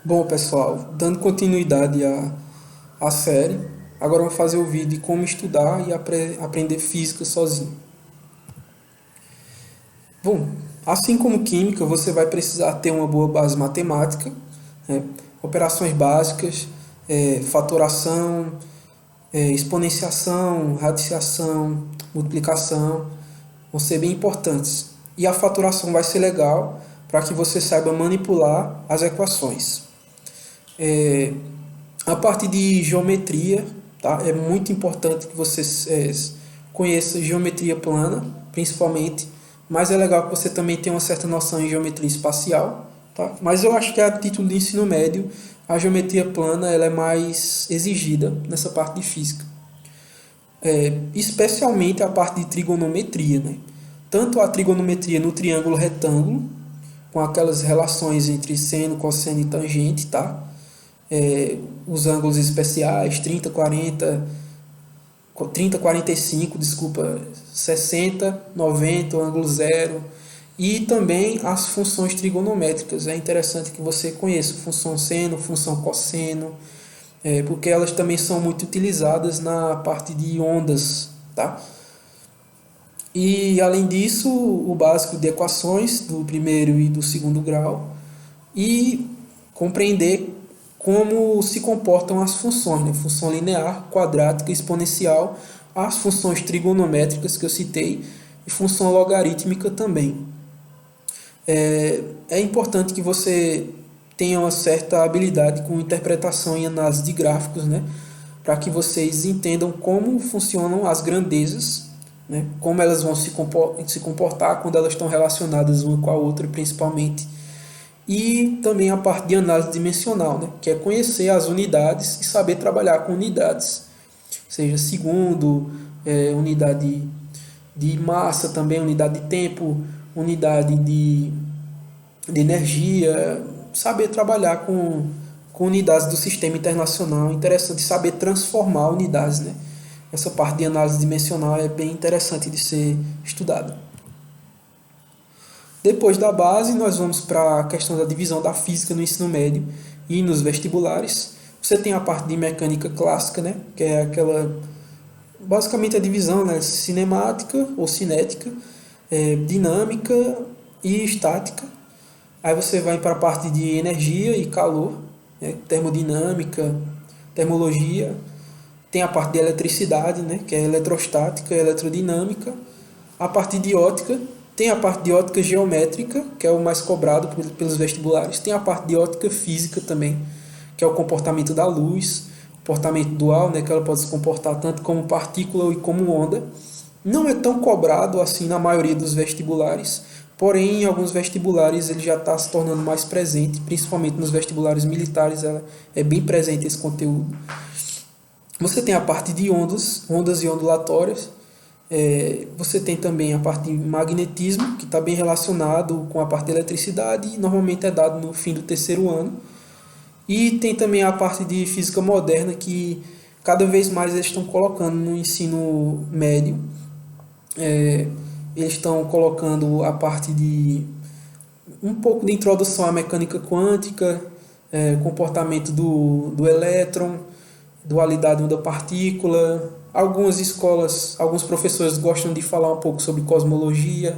Bom, pessoal, dando continuidade à série, agora eu vou fazer o vídeo de como estudar e aprender física sozinho. Bom, assim como química, você vai precisar ter uma boa base matemática, né? Operações básicas, fatoração, exponenciação, radiciação, multiplicação, vão ser bem importantes. E a fatoração vai ser legal para que você saiba manipular as equações. É, a parte de geometria, tá? É muito importante que você conheça geometria plana, principalmente, mas é legal que você também tenha uma certa noção em geometria espacial, tá? Mas eu acho que a título de ensino médio, a geometria plana ela é mais exigida nessa parte de física, especialmente a parte de trigonometria, né? Tanto a trigonometria no triângulo retângulo, com aquelas relações entre seno, cosseno e tangente, tá? Os ângulos especiais, 30, 45, desculpa, 60, 90, o ângulo zero, e também as funções trigonométricas. É interessante que você conheça função seno, função cosseno, porque elas também são muito utilizadas na parte de ondas, tá? E além disso, o básico de equações do primeiro e do segundo grau e compreender como se comportam as funções, né? Função linear, quadrática, exponencial, as funções trigonométricas que eu citei e função logarítmica também. É importante que você tenha uma certa habilidade com interpretação e análise de gráficos, né? Para que vocês entendam como funcionam as grandezas, né? Como elas vão se comportar quando elas estão relacionadas uma com a outra, principalmente. E também a parte de análise dimensional, né? Que é conhecer as unidades e saber trabalhar com unidades, seja segundo, unidade de massa, também unidade de tempo, unidade de energia, saber trabalhar com unidades do sistema internacional. É interessante saber transformar unidades, né? Essa parte de análise dimensional é bem interessante de ser estudada. Depois da base, nós vamos para a questão da divisão da física no ensino médio e nos vestibulares. Você tem a parte de mecânica clássica, né? Que é aquela basicamente a divisão, né? Cinemática ou cinética, dinâmica e estática. Aí você vai para a parte de energia e calor, né? Termodinâmica, termologia. Tem a parte de eletricidade, né? Que é eletrostática, eletrodinâmica. A parte de ótica, tem a parte de ótica geométrica, que é o mais cobrado pelos vestibulares. Tem a parte de ótica física também, que é o comportamento da luz, comportamento dual, né, que ela pode se comportar tanto como partícula e como onda. Não é tão cobrado assim na maioria dos vestibulares, porém em alguns vestibulares ele já está se tornando mais presente, principalmente nos vestibulares militares é bem presente esse conteúdo. Você tem a parte de ondas e ondulatórias. Você tem também a parte de magnetismo, que está bem relacionado com a parte de eletricidade e normalmente é dado no fim do terceiro ano. E tem também a parte de física moderna, que cada vez mais eles estão colocando no ensino médio. É, Eles estão colocando a parte de um pouco de introdução à mecânica quântica, comportamento do elétron, dualidade onda-partícula. Algumas escolas, alguns professores gostam de falar um pouco sobre cosmologia,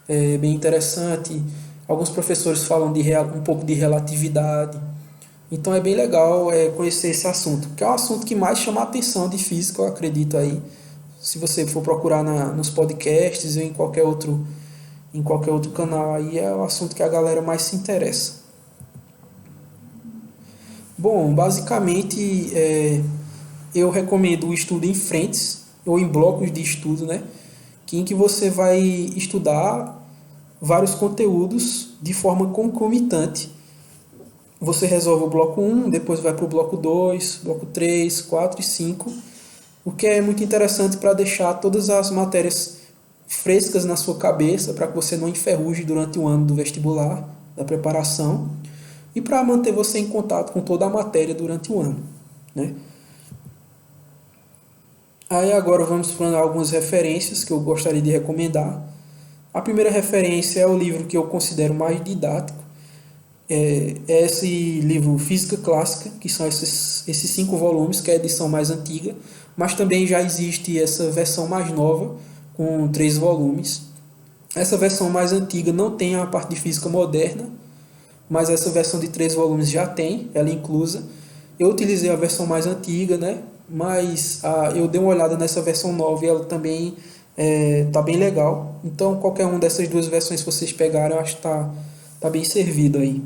é bem interessante. Alguns professores falam um pouco de relatividade. Então é bem legal conhecer esse assunto, que é um assunto que mais chama a atenção de física, eu acredito aí. Se você for procurar nos podcasts ou em qualquer outro canal, aí é o assunto que a galera mais se interessa. Bom, basicamente eu recomendo o estudo em frentes ou em blocos de estudo, né? Em que você vai estudar vários conteúdos de forma concomitante. Você resolve o bloco um, depois vai para o bloco 2, bloco 3, 4 e 5, o que é muito interessante para deixar todas as matérias frescas na sua cabeça, para que você não enferruje durante o ano do vestibular, da preparação, e para manter você em contato com toda a matéria durante o ano, né? Aí agora vamos para algumas referências que eu gostaria de recomendar. A primeira referência é o livro que eu considero mais didático, É esse livro Física Clássica, que são esses 5 volumes, que é a edição mais antiga, mas também já existe essa versão mais nova, com 3 volumes. Essa versão mais antiga não tem a parte de física moderna, mas essa versão de 3 volumes já tem, ela é inclusa. Eu utilizei a versão mais antiga, né? Mas eu dei uma olhada nessa versão nova e ela também tá bem legal. Então, qualquer uma dessas duas versões que vocês pegarem, eu acho que tá bem servido aí.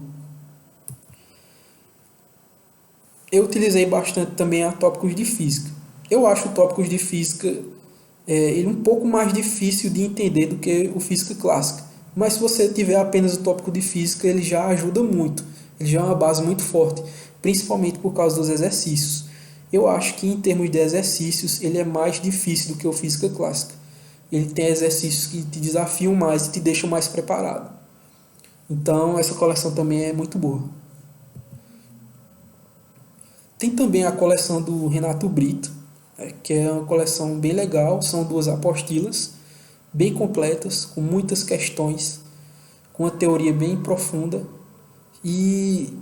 Eu utilizei bastante também a tópicos de física. Eu acho o tópicos de física ele um pouco mais difícil de entender do que o física clássica. Mas se você tiver apenas o tópico de física, ele já ajuda muito. Ele já é uma base muito forte, principalmente por causa dos exercícios. Eu acho que em termos de exercícios, ele é mais difícil do que o física clássica. Ele tem exercícios que te desafiam mais e te deixam mais preparado. Então, essa coleção também é muito boa. Tem também a coleção do Renato Brito, que é uma coleção bem legal. São 2 apostilas, bem completas, com muitas questões, com uma teoria bem profunda e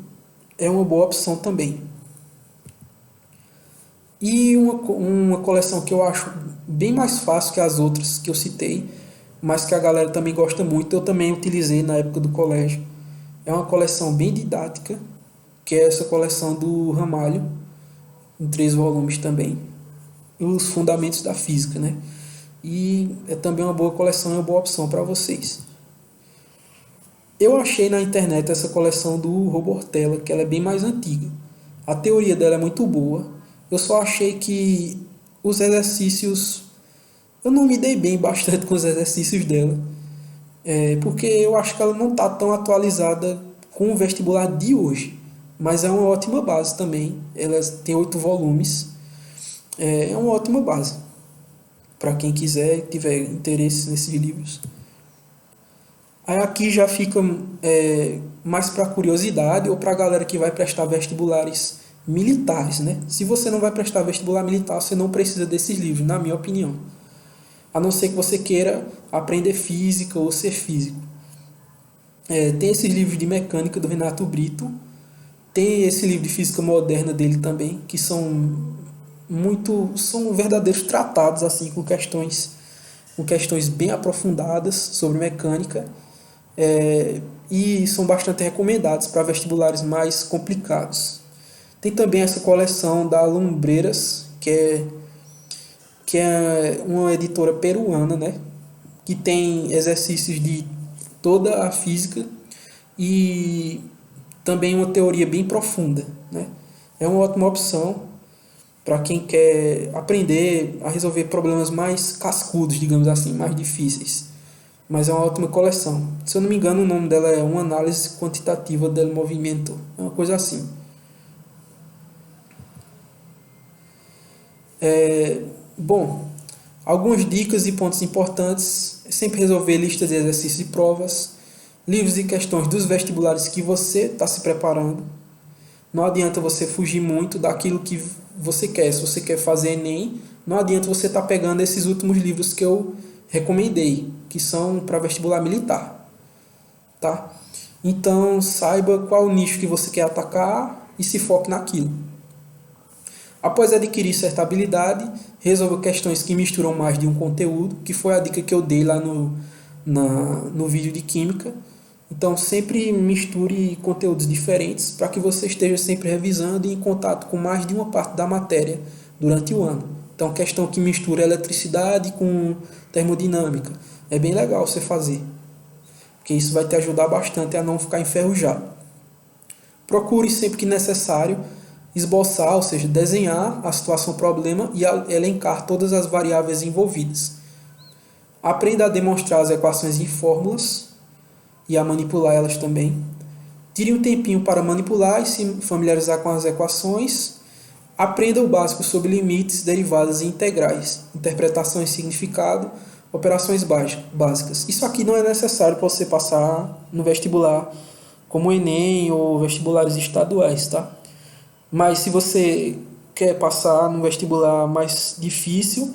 é uma boa opção também. E uma coleção que eu acho bem mais fácil que as outras que eu citei, mas que a galera também gosta muito, eu também utilizei na época do colégio. É uma coleção bem didática, que é essa coleção do Ramalho, em 3 volumes também. E os Fundamentos da Física, né? E é também uma boa coleção e uma boa opção para vocês. Eu achei na internet essa coleção do Robortella, que ela é bem mais antiga. A teoria dela é muito boa. Eu só achei que os exercícios... Eu não me dei bem bastante com os exercícios dela. Porque eu acho que ela não está tão atualizada com o vestibular de hoje. Mas é uma ótima base também. Ela tem 8 volumes. É uma ótima base para quem quiser e tiver interesse nesses livros. Aí aqui já fica mais para curiosidade ou para a galera que vai prestar vestibulares militares, né? Se você não vai prestar vestibular militar, você não precisa desses livros, na minha opinião. A não ser que você queira aprender física ou ser físico. Tem esses livros de mecânica do Renato Brito, tem esse livro de física moderna dele também, que são verdadeiros tratados assim com questões bem aprofundadas sobre mecânica, e são bastante recomendados para vestibulares mais complicados. Tem também essa coleção da Lumbreiras, que é uma editora peruana, né? Que tem exercícios de toda a física e também uma teoria bem profunda, né? É uma ótima opção para quem quer aprender a resolver problemas mais cascudos, digamos assim, mais difíceis. Mas é uma ótima coleção. Se eu não me engano, o nome dela é Uma Análise Quantitativa do Movimento. É uma coisa assim. Bom, algumas dicas e pontos importantes. Sempre resolver listas de exercícios e provas. Livros e questões dos vestibulares que você está se preparando. Não adianta você fugir muito daquilo que você quer. Se você quer fazer Enem, não adianta você estar pegando esses últimos livros que eu recomendei, que são para vestibular militar. Tá? Então, saiba qual o nicho que você quer atacar e se foque naquilo. Após adquirir certa habilidade, resolva questões que misturam mais de um conteúdo, que foi a dica que eu dei lá no vídeo de Química. Então, sempre misture conteúdos diferentes para que você esteja sempre revisando e em contato com mais de uma parte da matéria durante o ano. Então, questão que mistura eletricidade com termodinâmica. É bem legal você fazer, porque isso vai te ajudar bastante a não ficar enferrujado. Procure sempre que necessário esboçar, ou seja, desenhar a situação problema e elencar todas as variáveis envolvidas. Aprenda a demonstrar as equações em fórmulas e a manipular elas também. Tire um tempinho para manipular e se familiarizar com as equações. Aprenda o básico sobre limites, derivadas e integrais, interpretação e significado, operações básicas. Isso aqui não é necessário para você passar no vestibular, como o Enem ou vestibulares estaduais, tá? Mas se você quer passar no vestibular mais difícil,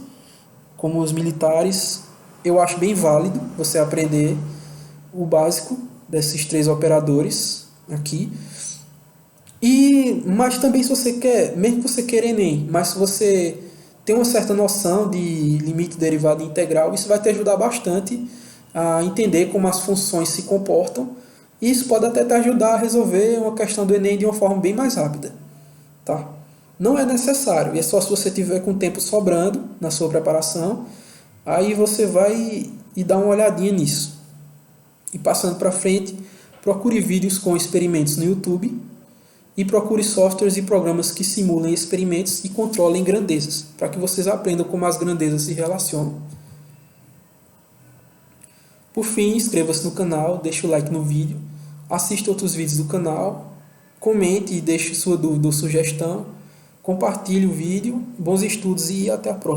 como os militares, eu acho bem válido você aprender o básico desses 3 operadores, aqui. Mas também se você quer, mesmo que você queira Enem, mas se você tem uma certa noção de limite, derivada e integral, isso vai te ajudar bastante a entender como as funções se comportam. E isso pode até te ajudar a resolver uma questão do Enem de uma forma bem mais rápida. Tá? Não é necessário, é só se você tiver com tempo sobrando na sua preparação, aí você vai e dá uma olhadinha nisso. E passando para frente, procure vídeos com experimentos no YouTube e procure softwares e programas que simulem experimentos e controlem grandezas, para que vocês aprendam como as grandezas se relacionam. Por fim, inscreva-se no canal, deixe o like no vídeo, assista outros vídeos do canal, comente e deixe sua dúvida ou sugestão, compartilhe o vídeo, bons estudos e até a próxima.